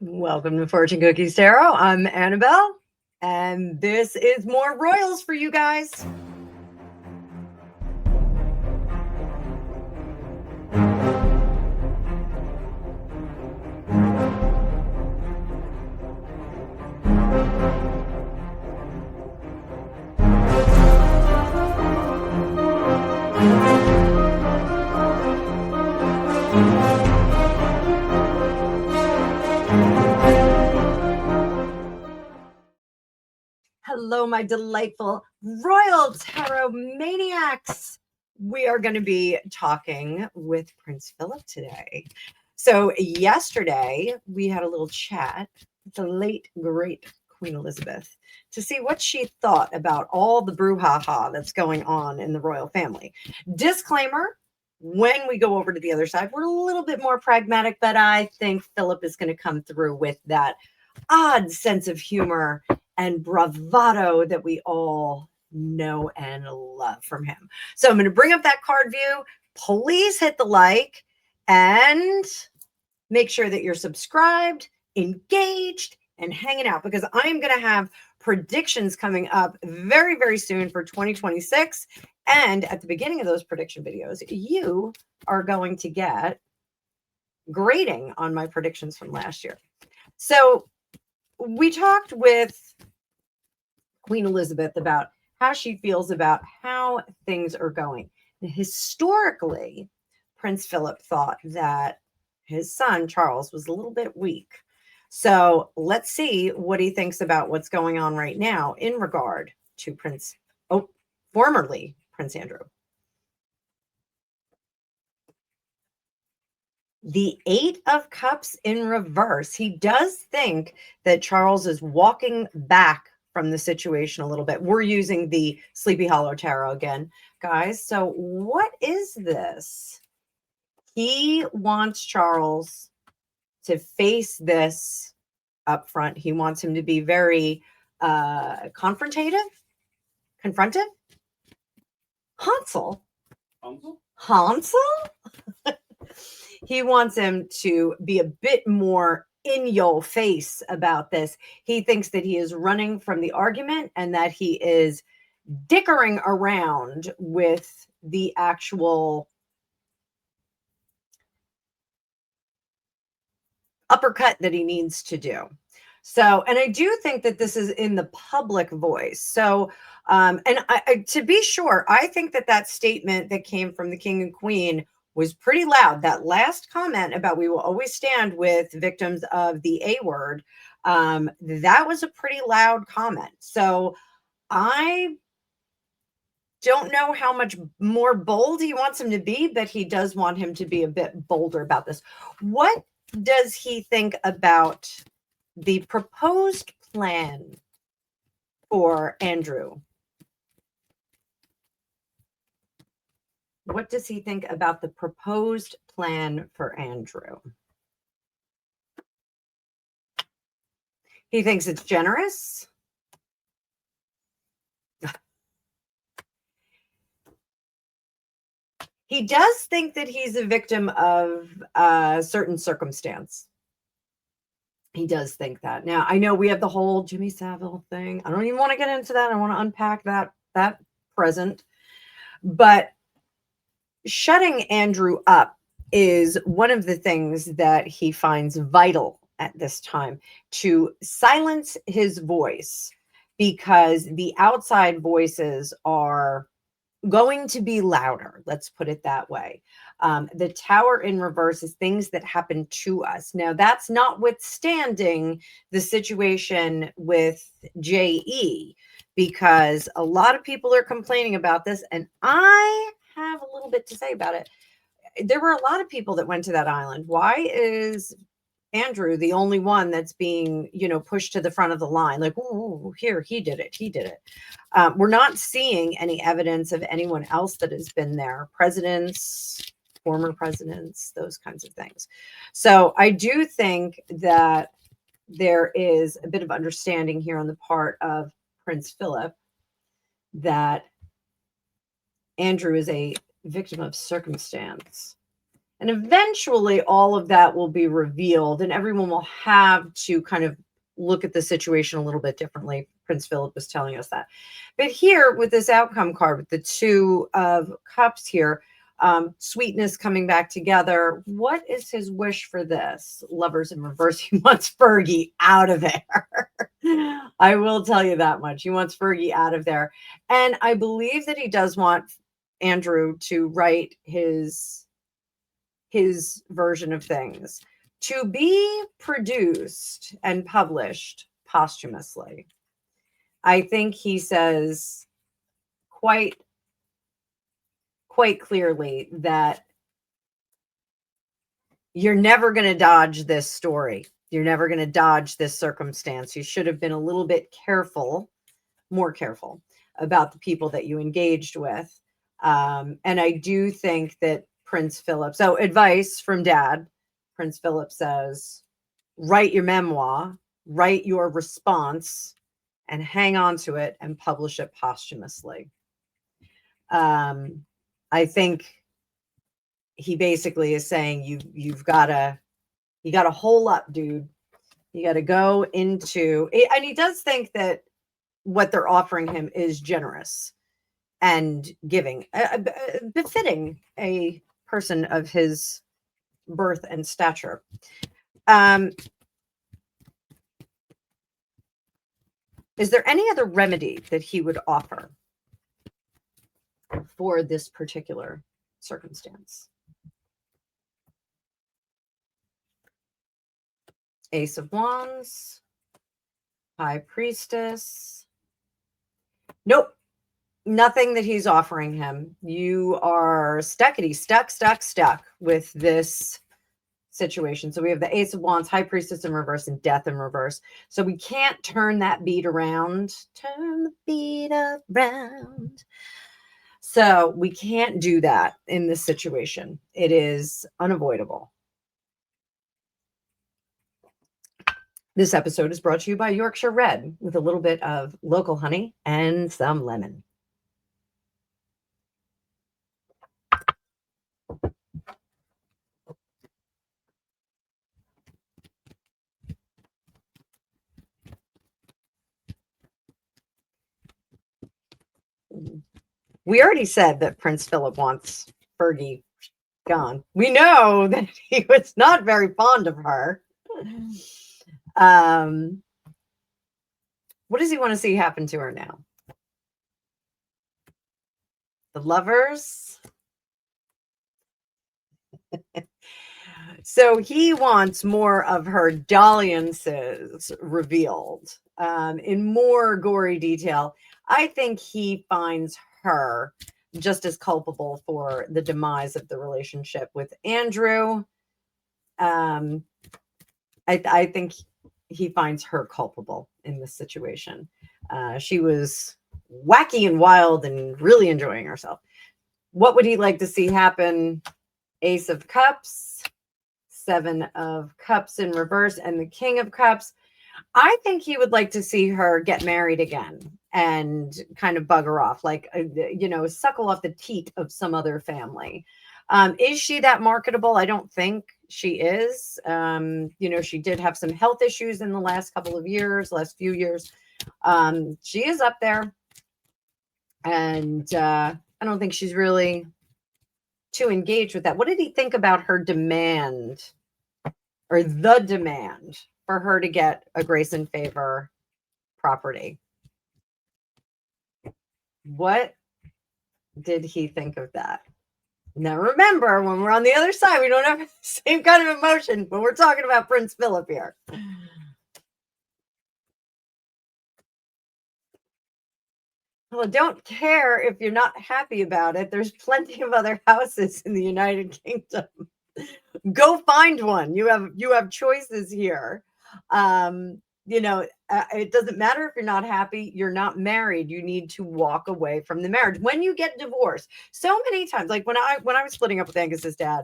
Welcome to Fortune Cookies Tarot. I'm Annabelle, and this is more royals for you guys. Hello, my delightful royal tarot maniacs. We are going to be talking with Prince Philip today. So yesterday we had a little chat with the late, great Queen Elizabeth to see what she thought about all the brouhaha that's going on in the royal family. Disclaimer, when we go over to the other side, we're a little bit more pragmatic, but I think Philip is going to come through with that odd sense of humor and bravado that we all know and love from him. So I'm going to bring up that card view. Please hit the like and make sure that you're subscribed, engaged, and hanging out, because I'm going to have predictions coming up very, very soon for 2026. And at the beginning of those prediction videos, you are going to get grading on my predictions from last year. So we talked with Queen Elizabeth about how she feels about how things are going. Historically, Prince Philip thought that his son, Charles, was a little bit weak. So let's see what he thinks about what's going on right now in regard to formerly Prince Andrew. The Eight of Cups in reverse. He does think that Charles is walking back from the situation a little bit. We're using the Sleepy Hollow Tarot again, guys. So what is this? He wants Charles to face this up front. He wants him to be very confrontive. Hansel? He wants him to be a bit more in your face about this. He thinks that he is running from the argument and that he is dickering around with the actual uppercut that he needs to do. So, and I do think that this is in the public voice. So, and to be sure, I think that statement that came from the King and Queen was pretty loud. That last comment about we will always stand with victims of the A word, that was a pretty loud comment. So I don't know how much more bold he wants him to be, but he does want him to be a bit bolder about this. What does he think about the proposed plan for Andrew? What does he think about the proposed plan for Andrew? He thinks it's generous. He does think that he's a victim of a certain circumstance. He does think that. Now, I know we have the whole Jimmy Savile thing. I don't even want to get into that. I want to unpack that present. But shutting Andrew up is one of the things that he finds vital at this time, to silence his voice, because the outside voices are going to be louder. Let's put it that way. The Tower in reverse is things that happen to us. Now, that's notwithstanding the situation with JE, because a lot of people are complaining about this, and I have a little bit to say about it. There were a lot of people that went to that island. Why is Andrew the only one that's being, pushed to the front of the line? Like, oh, here, he did it. We're not seeing any evidence of anyone else that has been there. Presidents, former presidents, those kinds of things. So I do think that there is a bit of understanding here on the part of Prince Philip that Andrew is a victim of circumstance. And eventually all of that will be revealed and everyone will have to kind of look at the situation a little bit differently. Prince Philip was telling us that. But here with this outcome card with the Two of Cups here, sweetness coming back together. What is his wish for this? Lovers in reverse. He wants Fergie out of there. I will tell you that much. He wants Fergie out of there. And I believe that he does want Andrew to write his version of things to be produced and published posthumously. I think he says quite clearly that you're never going to dodge this story. You're never going to dodge this circumstance. You should have been a little bit careful, more careful about the people that you engaged with. And I do think that Prince Philip, so advice from Dad, Prince Philip says, write your memoir, write your response, and hang on to it and publish it posthumously. I think he basically is saying you gotta hole up, dude. You gotta go into it. And he does think that what they're offering him is generous and giving, befitting a person of his birth and stature. Is there any other remedy that he would offer for this particular circumstance? Ace of Wands, High Priestess. Nope. Nothing that he's offering him. You are stuck with this situation. So we have the Ace of Wands, High Priestess in reverse, and Death in reverse. So we can't turn that beat around. Turn the beat around. So we can't do that in this situation. It is unavoidable. This episode is brought to you by Yorkshire Red with a little bit of local honey and some lemon. We already said that Prince Philip wants Fergie gone. We know that he was not very fond of her. What does he want to see happen to her now? The Lovers. So he wants more of her dalliances revealed in more gory detail. I think he finds her just as culpable for the demise of the relationship with Andrew. I think he finds her culpable in this situation. She was wacky and wild and really enjoying herself. What would he like to see happen? Ace of Cups, Seven of Cups in reverse, and the King of Cups. I think he would like to see her get married again and kind of bugger off, like, suckle off the teat of some other family. Is she that marketable? I don't think she is. She did have some health issues in the last few years. She is up there. And I don't think she's really too engaged with that. What did he think about her demand, or the demand for her to get a grace and favor property? What did he think of that? Now remember, when we're on the other side, we don't have the same kind of emotion, but we're talking about Prince Philip here. Well, don't care if you're not happy about it. There's plenty of other houses in the United Kingdom. Go find one. You have choices here. It doesn't matter if you're not happy. You're not married. You need to walk away from the marriage. When you get divorced, so many times, like when I was splitting up with Angus's dad,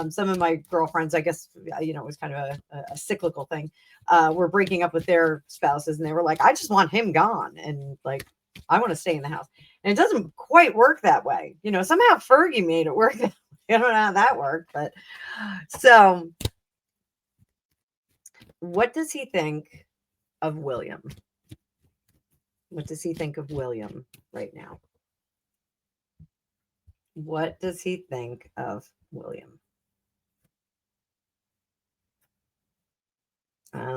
some of my girlfriends, I guess, it was kind of a cyclical thing, were breaking up with their spouses, and they were like, I just want him gone. And like, I want to stay in the house. And it doesn't quite work that way. Somehow Fergie made it work that don't know how that worked, but so what does he think of William? What does he think of William right now? What does he think of William?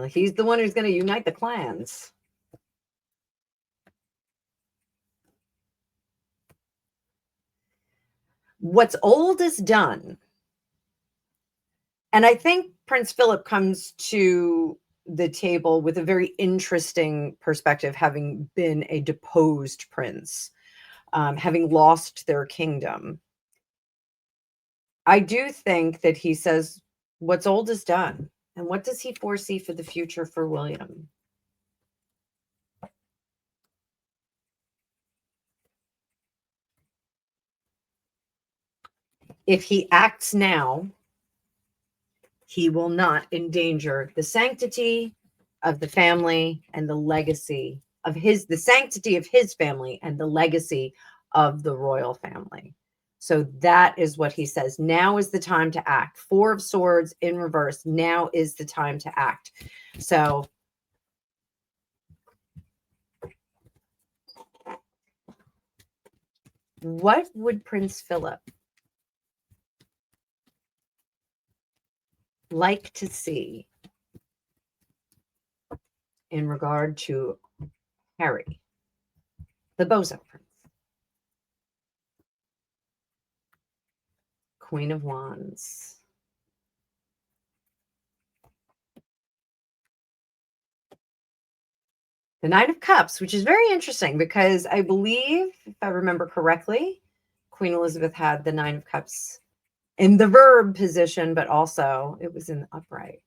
He's the one who's going to unite the clans. What's old is done. And I think Prince Philip comes to the table with a very interesting perspective, having been a deposed prince, having lost their kingdom. I do think that he says, what's old is done. And what does he foresee for the future for William? If he acts now, he will not endanger the sanctity of the family and the legacy of the sanctity of his family and the legacy of the royal family. So that is what he says. Now is the time to act. Four of Swords in reverse. Now is the time to act. So what would Prince Philip like to see in regard to Harry, the bozo prince? Queen of Wands. The Nine of Cups, which is very interesting because I believe, if I remember correctly, Queen Elizabeth had the Nine of Cups in the verb position, but also it was in the upright.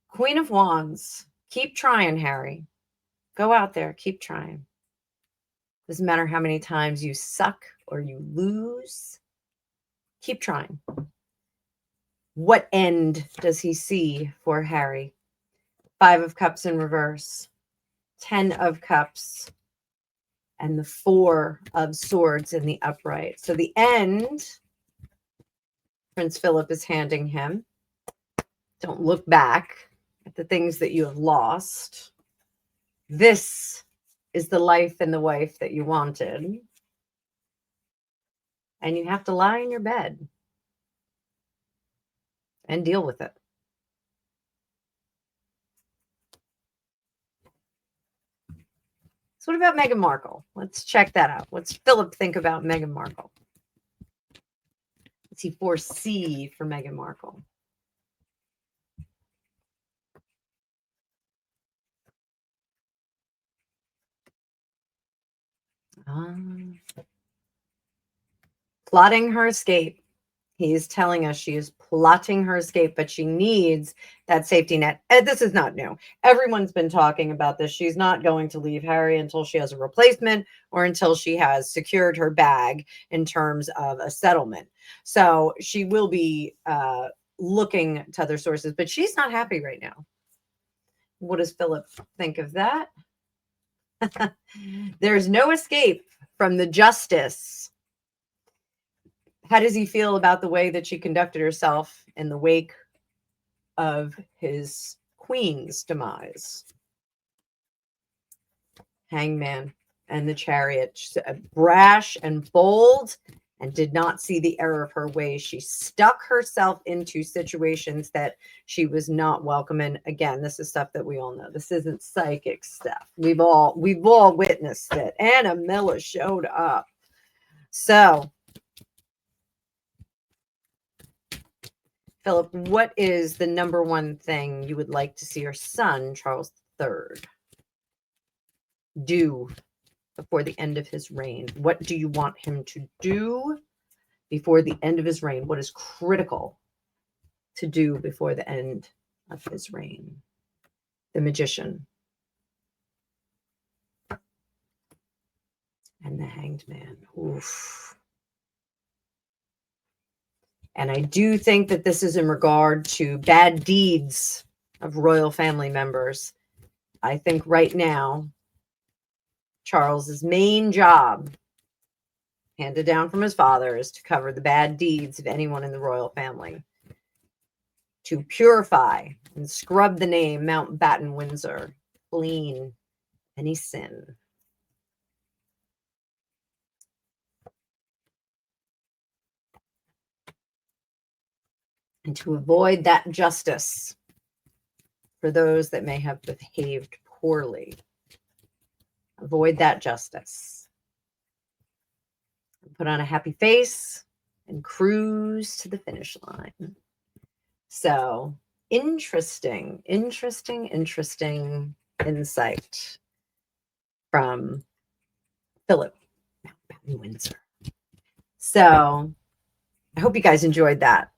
Queen of Wands. Keep trying, Harry. Go out there. Keep trying. Doesn't matter how many times you suck or you lose. Keep trying. What end does he see for Harry? Five of Cups in reverse. 10 of Cups. And the Four of Swords in the upright. So the end, Prince Philip is handing him. Don't look back at the things that you have lost. This is the life and the wife that you wanted. And you have to lie in your bed and deal with it. So what about Meghan Markle? Let's check that out. What's Philip think about Meghan Markle? What's he foresee for Meghan Markle? Plotting her escape. He's telling us she is plotting her escape, but she needs that safety net. And this is not new. Everyone's been talking about this. She's not going to leave Harry until she has a replacement or until she has secured her bag in terms of a settlement. So she will be looking to other sources, but she's not happy right now. What does Philip think of that? There's no escape from the justice. How does he feel about the way that she conducted herself in the wake of his queen's demise? Hangman and the Chariot. Brash and bold, and did not see the error of her ways. She stuck herself into situations that she was not welcome in. Again, this is stuff that we all know. This isn't psychic stuff. We've all witnessed it. Annabelle showed up. So Philip, what is the number one thing you would like to see your son, Charles III, do before the end of his reign? What do you want him to do before the end of his reign? What is critical to do before the end of his reign? The Magician. And the Hanged Man. Oof. And I do think that this is in regard to bad deeds of royal family members. I think right now, Charles's main job handed down from his fathers to cover the bad deeds of anyone in the royal family, to purify and scrub the name Mountbatten-Windsor clean any sin. And to avoid that justice for those that may have behaved poorly. Avoid that justice. Put on a happy face and cruise to the finish line. So interesting insight from Philip Mountbatten-Windsor. So I hope you guys enjoyed that.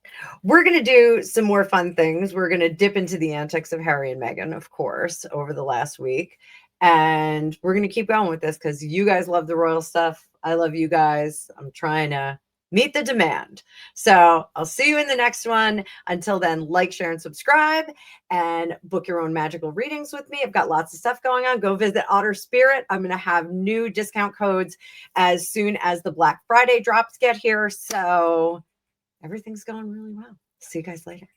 We're going to do some more fun things. We're going to dip into the antics of Harry and Meghan, of course, over the last week. And we're going to keep going with this because you guys love the royal stuff. I love you guys. I'm trying to meet the demand. So I'll see you in the next one. Until then, like, share, and subscribe, and book your own magical readings with me. I've got lots of stuff going on. Go visit Otter Spirit. I'm going to have new discount codes as soon as the Black Friday drops get here. So everything's going really well. See you guys later.